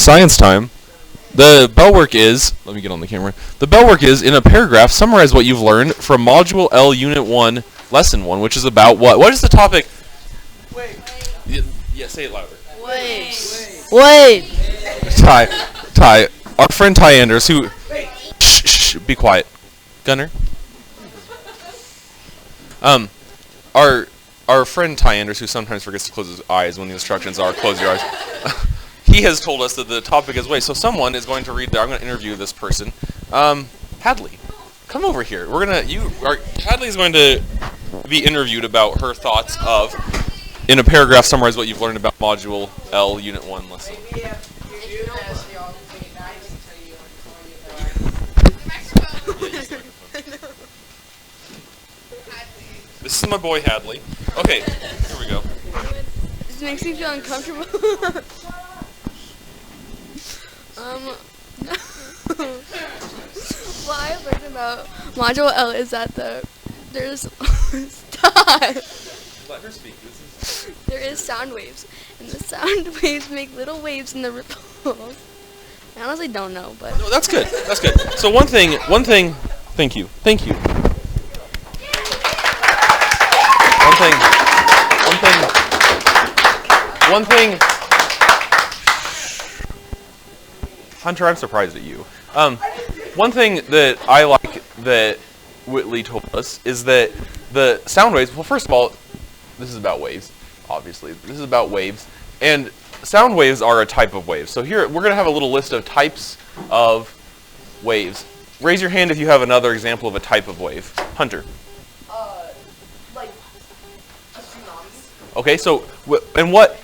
science time. The bell work is, let me get on the camera. The bell work is, in a paragraph, summarize what you've learned from Module L, Unit 1, Lesson 1, which is about what? What is the topic? Waves. Yeah, say it louder. Waves. Waves. Ty, our friend Ty Anders, who... Shh, be quiet. Gunner? Our friend Ty Anders, who sometimes forgets to close his eyes when the instructions are close your eyes, he has told us that the topic is waves. So someone is going to read there. I'm going to interview this person. Hadley, come over here. Hadley is going to be interviewed about her thoughts of, in a paragraph, summarize what you've learned about Module L, Unit 1 lesson. This is my boy Hadley. Okay, here we go. This makes me feel uncomfortable. What I learned about Module L is that there's stop. Let her speak. There is sound waves, and the sound waves make little waves in the ripples. I honestly don't know, but no, that's good. That's good. So one thing. Thank you. One thing. Hunter, I'm surprised at you. One thing that I like that Whitley told us is that the sound waves, well, first of all, this is about waves, obviously. This is about waves. And sound waves are a type of wave. So here, we're going to have a little list of types of waves. Raise your hand if you have another example of a type of wave. Hunter. Like a tsunami. Okay, so, and what?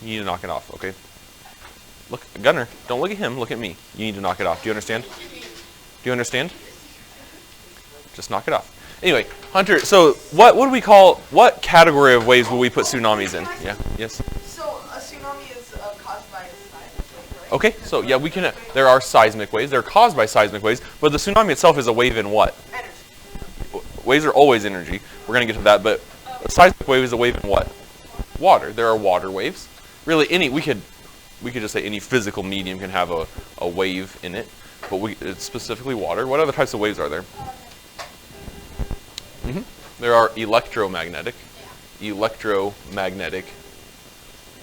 You need to knock it off, okay? Look, Gunner, don't look at him, look at me. You need to knock it off. Do you understand? Do you understand? Just knock it off. Anyway, Hunter, so what what category of waves will we put tsunamis in? Yeah, yes? So a tsunami is caused by a seismic wave, right? Okay, so yeah, we can, there are seismic waves. They're caused by seismic waves, but the tsunami itself is a wave in what? Energy. Waves are always energy. We're going to get to that, but a seismic wave is a wave in what? Water. There are water waves. Really, we could just say any physical medium can have a wave in it, but it's specifically water. What other types of waves are there? There are electromagnetic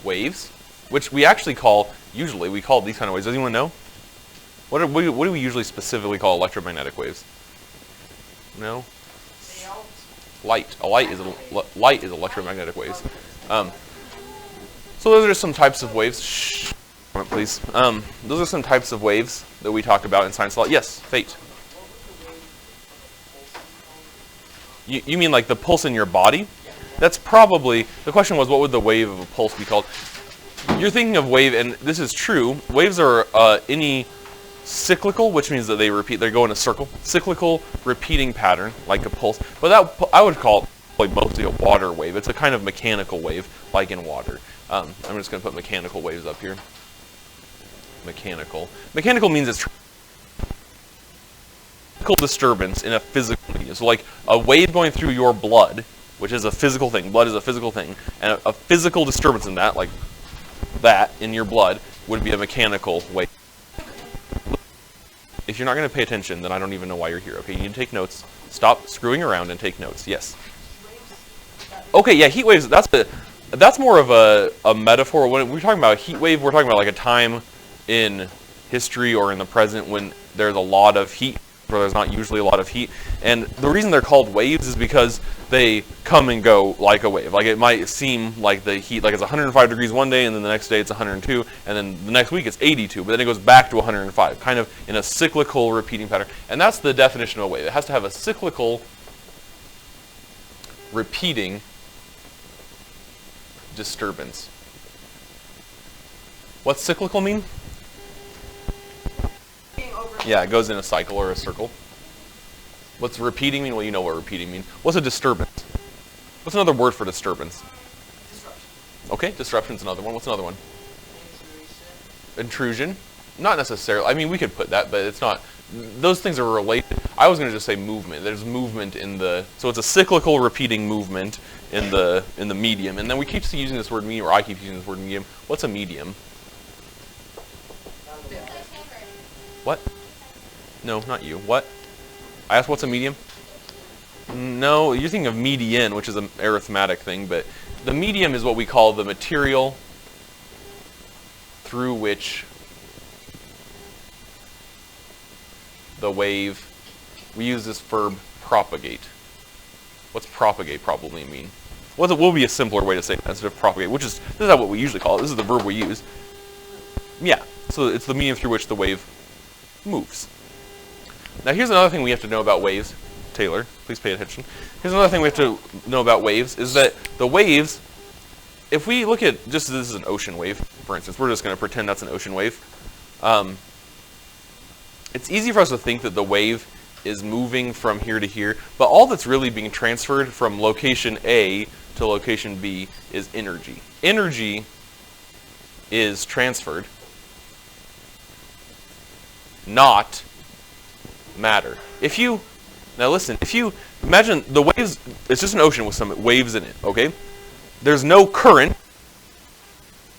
waves, which we actually call, usually we call these kind of waves. Does anyone know? What do we usually specifically call electromagnetic waves? No? Light. Light is electromagnetic waves. So those are some types of waves. Shh, comment please. Those are some types of waves that we talk about in science a lot. Yes, Fate. You mean like the pulse in your body? That's probably, the question was what would the wave of a pulse be called? You're thinking of wave, and this is true. Waves are any cyclical, which means that they go in a circle. Cyclical repeating pattern, like a pulse. But that, I would call it like mostly a water wave. It's a kind of mechanical wave, like in water. I'm just going to put mechanical waves up here. Mechanical. Mechanical means it's physical disturbance in a physical medium. So like a wave going through your blood, which is a physical thing. Blood is a physical thing. And a physical disturbance in that, like that in your blood, would be a mechanical wave. If you're not going to pay attention, then I don't even know why you're here. Okay, you need to take notes. Stop screwing around and take notes. Yes. Okay, yeah, heat waves, that's more of a metaphor. When we're talking about a heat wave, we're talking about like a time in history or in the present when there's a lot of heat, or there's not usually a lot of heat. And the reason they're called waves is because they come and go like a wave. Like it might seem like the heat, like it's 105 degrees one day, and then the next day it's 102, and then the next week it's 82, but then it goes back to 105, kind of in a cyclical repeating pattern. And that's the definition of a wave. It has to have a cyclical repeating disturbance. What's cyclical mean? Yeah, it goes in a cycle or a circle. What's repeating mean? Well, you know what repeating means. What's a disturbance? What's another word for disturbance? Disruption. Okay, disruption's another one. What's another one? Intrusion. Not necessarily. I mean, we could put that, but it's not. Those things are related. I was going to just say movement. There's movement in the, so it's a cyclical repeating movement in the medium. And then we keep using this word medium, or I keep using this word medium. What's a medium? What? No, not you. What? I asked what's a medium? No, you're thinking of median, which is an arithmetic thing, but the medium is what we call the material through which the wave, we use this verb propagate. What's propagate probably mean? What will be a simpler way to say that instead of propagate, which is, this is not what we usually call it, this is the verb we use. Yeah, so it's the medium through which the wave moves. Now here's another thing we have to know about waves. Taylor, please pay attention. Here's another thing we have to know about waves, is that the waves, if we look at, just this is an ocean wave, for instance, we're just going to pretend that's an ocean wave. It's easy for us to think that the wave is moving from here to here, but all that's really being transferred from location A to location B is energy. Energy is transferred, not matter. If you, now listen, if you imagine the waves, it's just an ocean with some waves in it, okay? There's no current.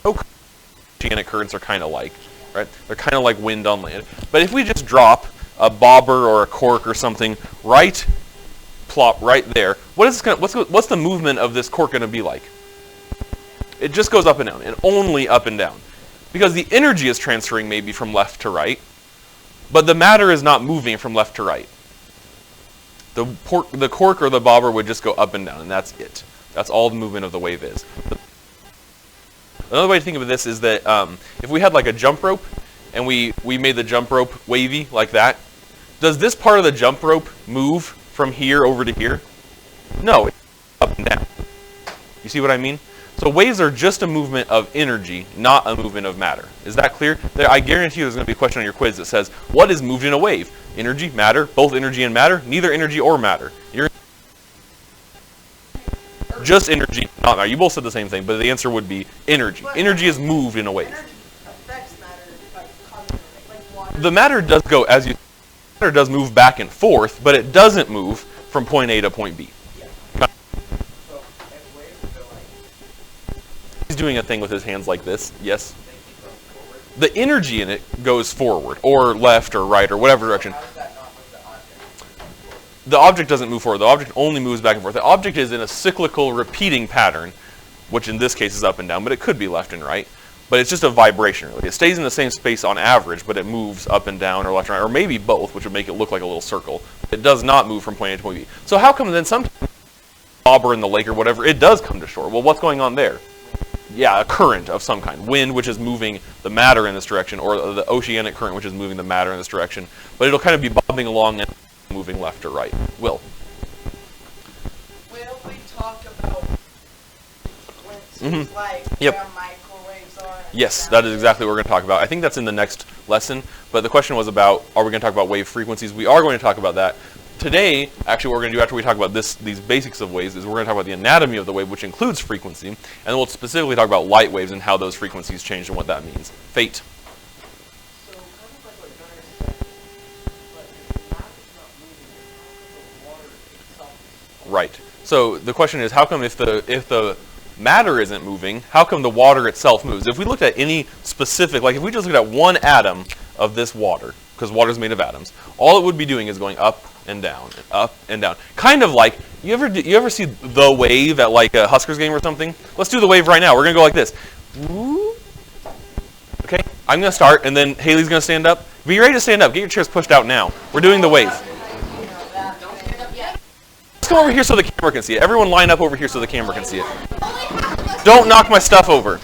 Oceanic currents are kind of like, right? They're kind of like wind on land. But if we just drop a bobber or a cork or something right, plop right there, what is this what's the movement of this cork going to be like? It just goes up and down, and only up and down. Because the energy is transferring maybe from left to right, but the matter is not moving from left to right. The cork or the bobber would just go up and down, and that's it. That's all the movement of the wave is. Another way to think of this is that if we had like a jump rope, and we made the jump rope wavy like that, does this part of the jump rope move from here over to here? No, it's up and down. You see what I mean? So waves are just a movement of energy, not a movement of matter. Is that clear? I guarantee you there's going to be a question on your quiz that says, what is moved in a wave? Energy, matter, both energy and matter, neither energy or matter. Just energy, not matter. You both said the same thing, but the answer would be energy. Energy is moved in a wave. Energy affects matter, like water. The matter does go, as you said, matter does move back and forth, but it doesn't move from point A to point B. He's doing a thing with his hands like this, yes? The energy in it goes forward, or left, or right, or whatever direction. The object doesn't move forward. The object only moves back and forth. The object is in a cyclical repeating pattern, which in this case is up and down, but it could be left and right. But it's just a vibration, really. It stays in the same space on average, but it moves up and down, or left and right, or maybe both, which would make it look like a little circle. It does not move from point A to point B. So how come then sometimes bobber in the lake or whatever, it does come to shore? Well, what's going on there? Yeah, a current of some kind. Wind, which is moving the matter in this direction, or the oceanic current, which is moving the matter in this direction. But it'll kind of be bobbing along and moving left or right. Will we talk about frequencies like Yep. where microwaves are? Yes, that is exactly what we're going to talk about. I think that's in the next lesson, but the question was about, are we going to talk about wave frequencies? We are going to talk about that. Today, actually what we're going to do after we talk about these basics of waves is we're going to talk about the anatomy of the wave, which includes frequency, and then we'll specifically talk about light waves and how those frequencies change and what that means. Fate. So kind of like what Gunnar said, but if the matter is not moving, how come the water itself is Right. So the question is, how come if the matter isn't moving, how come the water itself moves? If we looked at any specific, like if we just looked at one atom of this water, because water is made of atoms, all it would be doing is going up and down, and up and down. Kind of like, you ever see the wave at like a Huskers game or something? Let's do the wave right now. We're going to go like this. Okay, I'm going to start, and then Haley's going to stand up. Be ready to stand up. Get your chairs pushed out now. We're doing the wave. Let's come over here so the camera can see it. Everyone line up over here so the camera can see it. Don't knock my stuff over.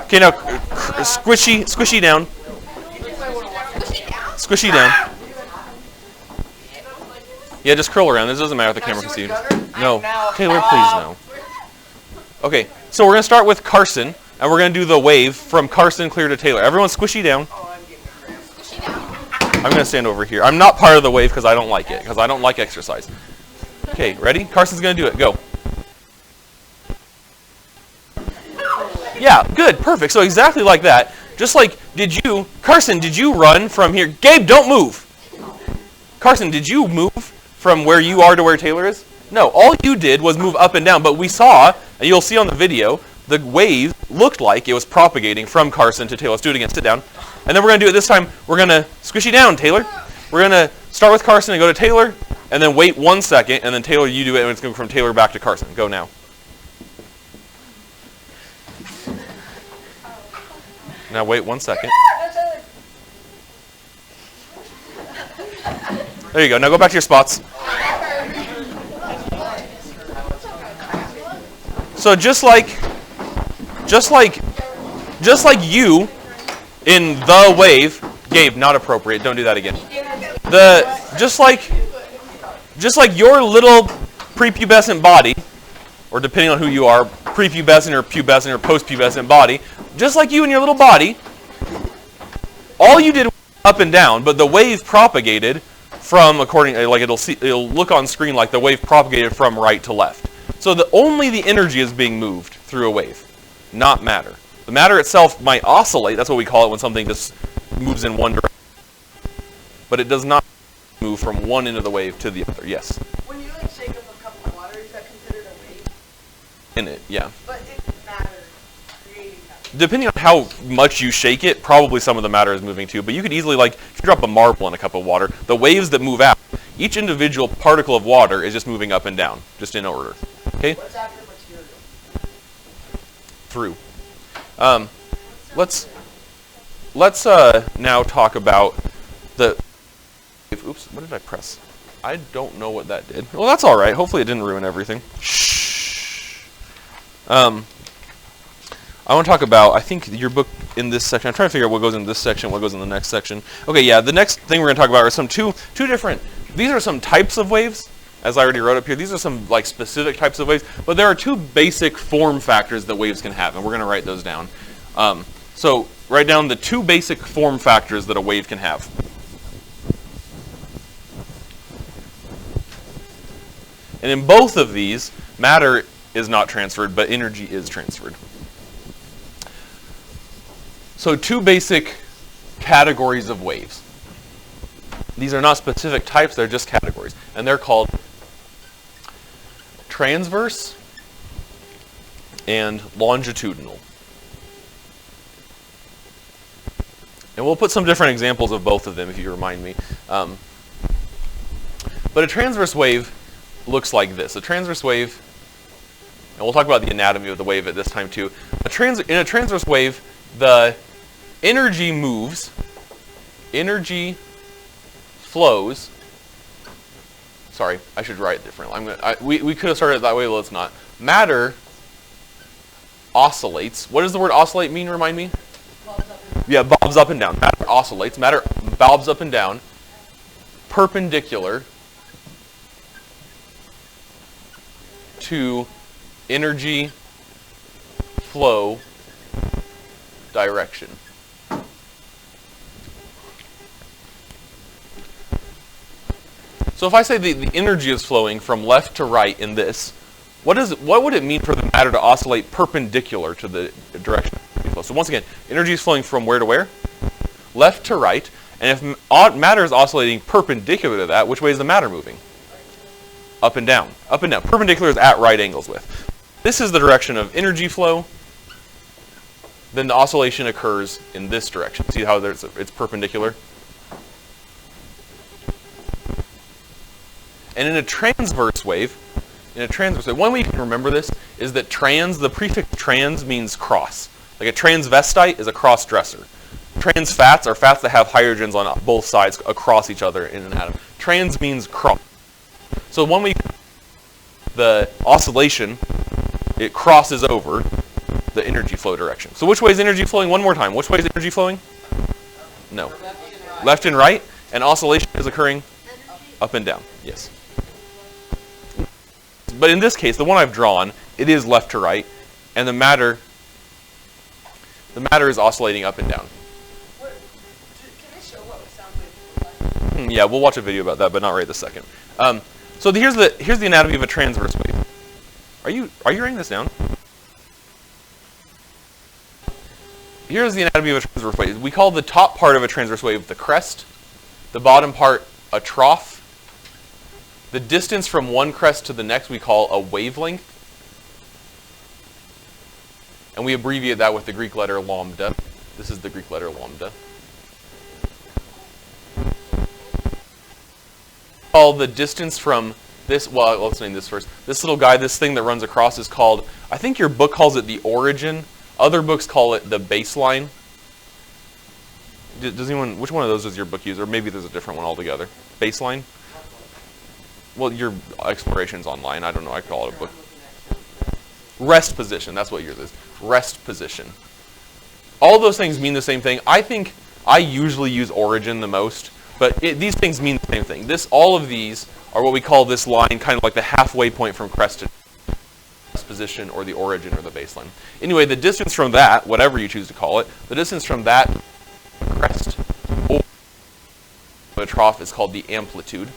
Okay, now squishy down. Squishy down. Yeah, just curl around. This doesn't matter if the camera can see you. No. Taylor, please no. Okay, so we're going to start with Carson, and we're going to do the wave from Carson clear to Taylor. Everyone squishy down. I'm going to stand over here. I'm not part of the wave because I don't like it, because I don't like exercise. Okay, ready? Carson's going to do it. Go. Yeah, good, perfect. So exactly like that. Just like, Carson, did you run from here? Gabe, don't move. Carson, did you move from where you are to where Taylor is? No, all you did was move up and down, but we saw, and you'll see on the video, the wave looked like it was propagating from Carson to Taylor. Let's do it again. Sit down. And then we're going to do it this time. We're going to squish you down, Taylor. We're going to start with Carson and go to Taylor, and then wait 1 second, and then Taylor, you do it, and it's going from Taylor back to Carson. Go now. Now wait 1 second. There you go. Now go back to your spots. So just like you in the wave, Gabe, not appropriate. Don't do that again. Just like your little prepubescent body, or depending on who you are, prepubescent or pubescent or postpubescent body, just like you and your little body, all you did was up and down, but the wave propagated from it'll look on screen like the wave propagated from right to left. So only the energy is being moved through a wave, not matter. The matter itself might oscillate. That's what we call it when something just moves in one direction. But it does not move from one end of the wave to the other. Yes? When you shake up a cup of water, is that considered a wave? In it, yeah. But it matters creating that. Depending on how much you shake it, probably some of the matter is moving too. But you could easily, if you drop a marble in a cup of water, the waves that move out, each individual particle of water is just moving up and down, just in order. Okay? What's after material? Through. Let's now talk about the. Oops, what did I press? I don't know what that did. Well, that's all right. Hopefully, it didn't ruin everything. Shh. I want to talk about. I think your book in this section. I'm trying to figure out what goes in this section, what goes in the next section. Okay, yeah. The next thing we're going to talk about are some two different. These are some types of waves. As I already wrote up here, these are some specific types of waves, but there are two basic form factors that waves can have, and we're going to write those down. So write down the two basic form factors that a wave can have. And in both of these, matter is not transferred, but energy is transferred. So two basic categories of waves. These are not specific types, they're just categories, and they're called transverse and longitudinal. And we'll put some different examples of both of them if you remind me. But a transverse wave looks like this. A transverse wave, and we'll talk about the anatomy of the wave at this time too. In a transverse wave, the energy moves, energy flows. Sorry, I should write it differently. We could have started it that way, but let's not. Matter oscillates. What does the word oscillate mean? Remind me. Yeah, bobs up and down. Matter oscillates. Matter bobs up and down, perpendicular to energy flow direction. So if I say the energy is flowing from left to right in this, what would it mean for the matter to oscillate perpendicular to the direction of the flow? So once again, energy is flowing from where to where? Left to right. And if matter is oscillating perpendicular to that, which way is the matter moving? Up and down. Up and down. Perpendicular is at right angles with. This is the direction of energy flow. Then the oscillation occurs in this direction. See how it's perpendicular? And in a transverse wave, one way you can remember this is that the prefix trans means cross. Like a transvestite is a cross-dresser. Trans fats are fats that have hydrogens on both sides across each other in an atom. Trans means cross. So when the oscillation, it crosses over the energy flow direction. So which way is energy flowing? One more time. Which way is energy flowing? No. Left and right. And oscillation is occurring up and down. Yes. But in this case, the one I've drawn, it is left to right, and the matter is oscillating up and down. Can they show what sound waves look like? Yeah, we'll watch a video about that, but not right this second. So here's the anatomy of a transverse wave. Are you writing this down? here's the anatomy of a transverse wave. We call the top part of a transverse wave the crest, the bottom part a trough. The distance from one crest to the next we call a wavelength. And we abbreviate that with the Greek letter lambda. This is the Greek letter lambda. Call the distance from this, well, let's name this first. This little guy, this thing that runs across is called, I think your book calls it the origin. Other books call it the baseline. Does anyone, which one of those does your book use? Or maybe there's a different one altogether. Baseline? Well, your exploration's online. I don't know. I call it a book. Rest position. That's what yours is. Rest position. All those things mean the same thing. I think I usually use origin the most, but these things mean the same thing. All of these are what we call this line, kind of like the halfway point from crest to rest position, or the origin, or the baseline. Anyway, the distance from that, whatever you choose to call it, the distance from that crest or the trough is called the amplitude.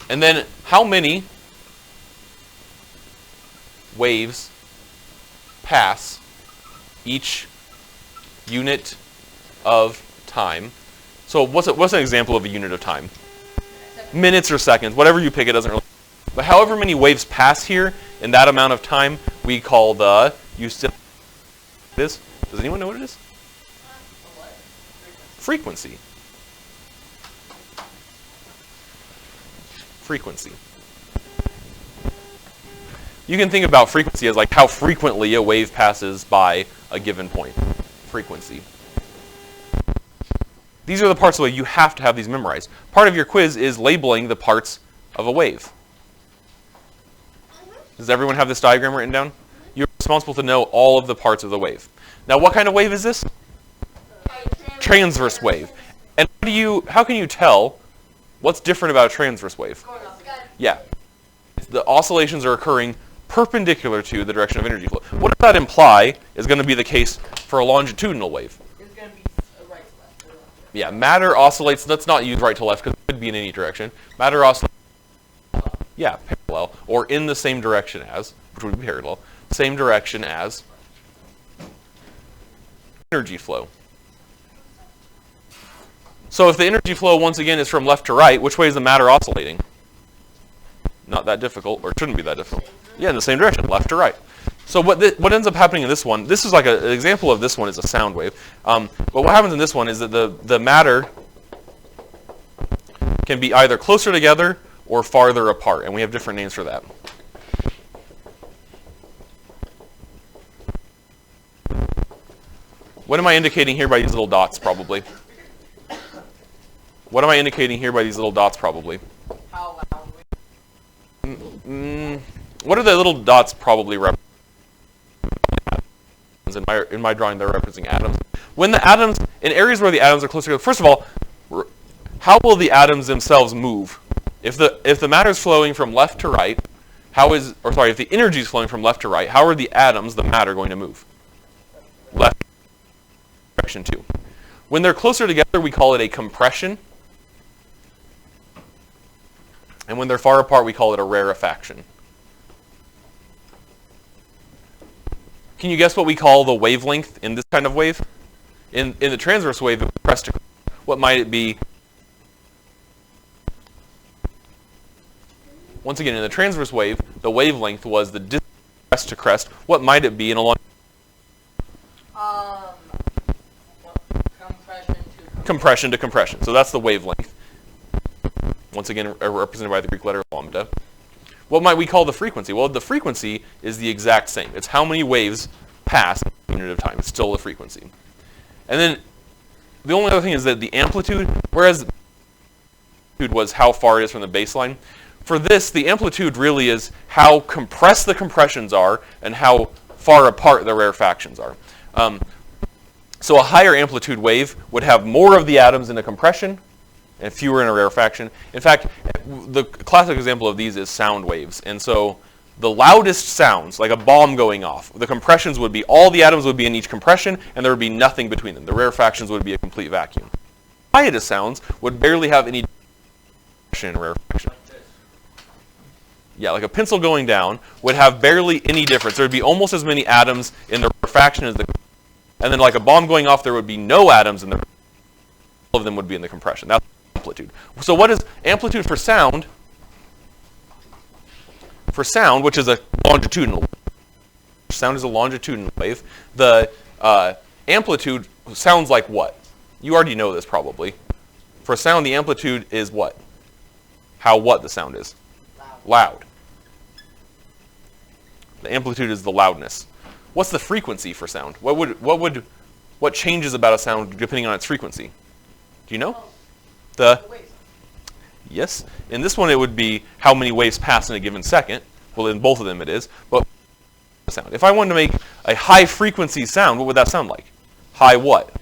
And then how many waves pass each unit of time? So what's an example of a unit of time? Minutes or seconds, whatever you pick, it doesn't really. But however many waves pass here in that amount of time, we call the, this? Does anyone know what it is? Frequency. Frequency. You can think about frequency as like how frequently a wave passes by a given point. Frequency. These are the parts of the wave. You have to have these memorized. Part of your quiz is labeling the parts of a wave. Does everyone have this diagram written down? You're responsible to know all of the parts of the wave. Now, what kind of wave is this? Transverse wave. And how can you tell what's different about a transverse wave? Yeah. The oscillations are occurring perpendicular to the direction of energy flow. What does that imply is going to be the case for a longitudinal wave? It's going to be right to left. Yeah, matter oscillates. Let's not use right to left because it could be in any direction. Matter oscillates, yeah, parallel, or in the same direction as, which would be parallel, same direction as energy flow. So if the energy flow, once again, is from left to right, which way is the matter oscillating? Not that difficult, or it shouldn't be that difficult. Yeah, in the same direction, left to right. So what ends up happening in this one, this is like an example of this one is a sound wave. But what happens in this one is that the matter can be either closer together or farther apart, and we have different names for that. What am I indicating here by these little dots, probably? What am I indicating here by these little dots, probably? How loudly? What are the little dots probably representing? In my drawing, they're representing atoms. When the atoms, in areas where the atoms are closer together, first of all, how will the atoms themselves move? If the matter is flowing from left to right, if the energy is flowing from left to right, how are the atoms, the matter, going to move? Left direction too. When they're closer together, we call it a compression. And when they're far apart, we call it a rarefaction. Can you guess what we call the wavelength in this kind of wave? In the transverse wave, crest to crest, what might it be? Once again, in the transverse wave, the wavelength was the distance crest to crest. What might it be in a long? Compression to compression. So that's the wavelength. Once again, represented by the Greek letter lambda. What might we call the frequency? Well, the frequency is the exact same. It's how many waves pass in a unit of time. It's still the frequency. And then the only other thing is that the amplitude, whereas the amplitude was how far it is from the baseline, for this, the amplitude really is how compressed the compressions are and how far apart the rarefactions are. So a higher amplitude wave would have more of the atoms in a compression and fewer in a rarefaction. In fact, the classic example of these is sound waves. And so the loudest sounds, like a bomb going off, the compressions would be, all the atoms would be in each compression, and there would be nothing between them. The rarefactions would be a complete vacuum. The quietest sounds would barely have any compression and rarefaction. Yeah, like a pencil going down would have barely any difference. There would be almost as many atoms in the rarefaction as the, and then like a bomb going off, there would be no atoms in the, all of them would be in the compression. That's amplitude. So what is amplitude for sound? For sound, which is a longitudinal, sound is a longitudinal wave. The amplitude sounds like what? You already know this probably. For sound, the amplitude is what? How what the sound is? Loud. The amplitude is the loudness. What's the frequency for sound? What changes about a sound depending on its frequency? Do you know? Yes. In this one, it would be how many waves pass in a given second. Well, in both of them, it is. But sound. If I wanted to make a high frequency sound, what would that sound like? High what?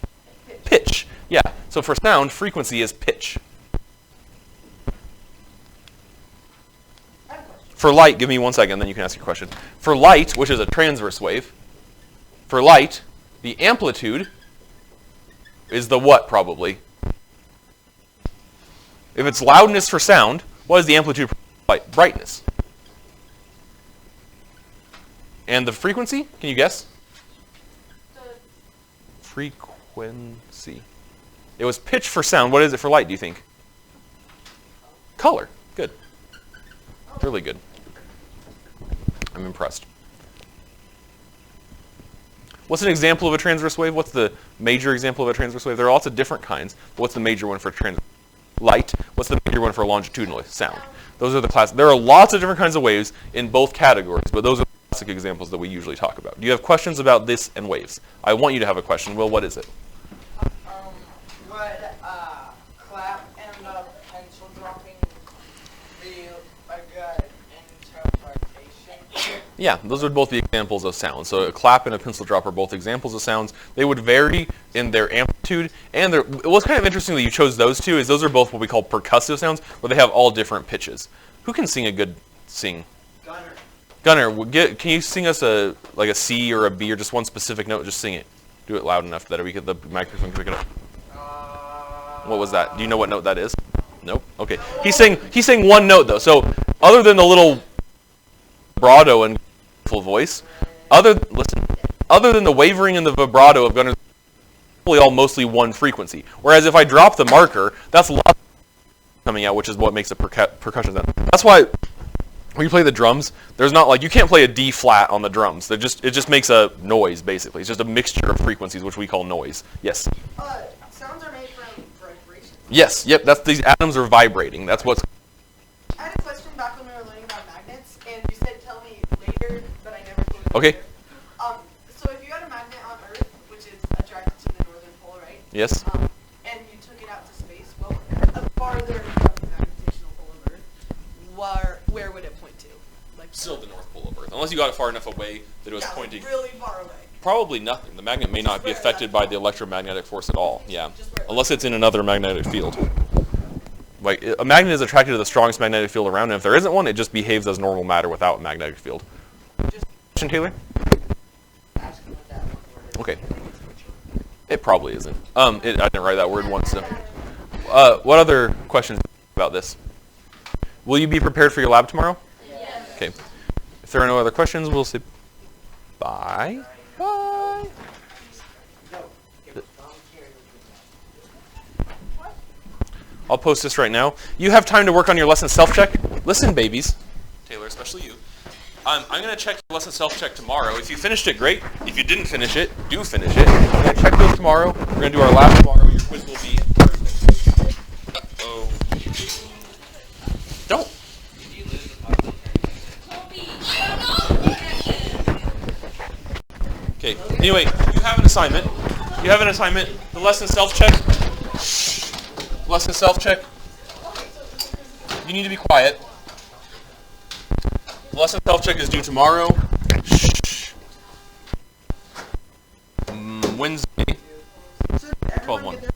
Pitch. Yeah. So for sound, frequency is pitch. For light, give me 1 second, then you can ask your question. For light, which is a transverse wave, for light, the amplitude is the what, probably? If it's loudness for sound, what is the amplitude for light? Brightness. And the frequency, can you guess? Frequency. It was pitch for sound. What is it for light, do you think? Color. Good. Really good. I'm impressed. What's an example of a transverse wave? What's the major example of a transverse wave? There are lots of different kinds. But what's the major one for transverse? Light. What's the major one for longitudinal? Sound. Those are the class. There are lots of different kinds of waves in both categories, but those are the classic examples that we usually talk about. Do you have questions about this and waves? I want you to have a question. Will, what is it? Would clap and pencil dropping be a good interpretation? Yeah, those would both be examples of sound. So a clap and a pencil drop are both examples of sounds. They would vary in their amplitude, and what's kind of interesting that you chose those two is those are both what we call percussive sounds, where they have all different pitches. Who can sing a good sing? Gunner, can you sing us a C or a B or just one specific note? Just sing it. Do it loud enough that the microphone can pick it up. What was that? Do you know what note that is? Nope. Okay. He sang one note though. So other than the little vibrato and full voice, other than the wavering and the vibrato of Gunner's, probably all mostly one frequency. Whereas if I drop the marker, that's a lot coming out, which is what makes a percussion sound. That's why when you play the drums, there's not like you can't play a D flat on the drums. It just makes a noise basically. It's just a mixture of frequencies, which we call noise. Yes. Sounds are made from vibrations. Yes. Yep. These atoms are vibrating. That's what's. I had a question back when we were learning about magnets, and you said tell me later, but I never told you. Okay. Later. So if you had a magnet on Earth, which is attracted to the northern pole, right? Yes. And you took it out to space, well, farther from the gravitational pole of Earth, where would it point to? Like Still the North Pole of Earth, unless you got it far enough away that it was pointing. Really far away. Probably nothing. The magnet may not be affected by the electromagnetic force at all. Yeah, unless it's in another magnetic field. Like a magnet is attracted to the strongest magnetic field around, and if there isn't one, it just behaves as normal matter without a magnetic field. Question, Taylor? Okay. It probably isn't. I didn't write that word once. So. What other questions about this? Will you be prepared for your lab tomorrow? Yes. Okay. If there are no other questions, we'll say bye. Bye. I'll post this right now. You have time to work on your lesson self-check. Listen, babies. Taylor, especially you. I'm going to check your lesson self-check tomorrow. If you finished it, great. If you didn't finish it, do finish it. I'm going to check those tomorrow. We're going to do our lab tomorrow. Your quiz will be perfect. Uh-oh. Don't. Okay. Anyway, you have an assignment. The lesson self-check. Lesson self-check. You need to be quiet. The lesson self-check is due tomorrow. Wednesday. 12/1.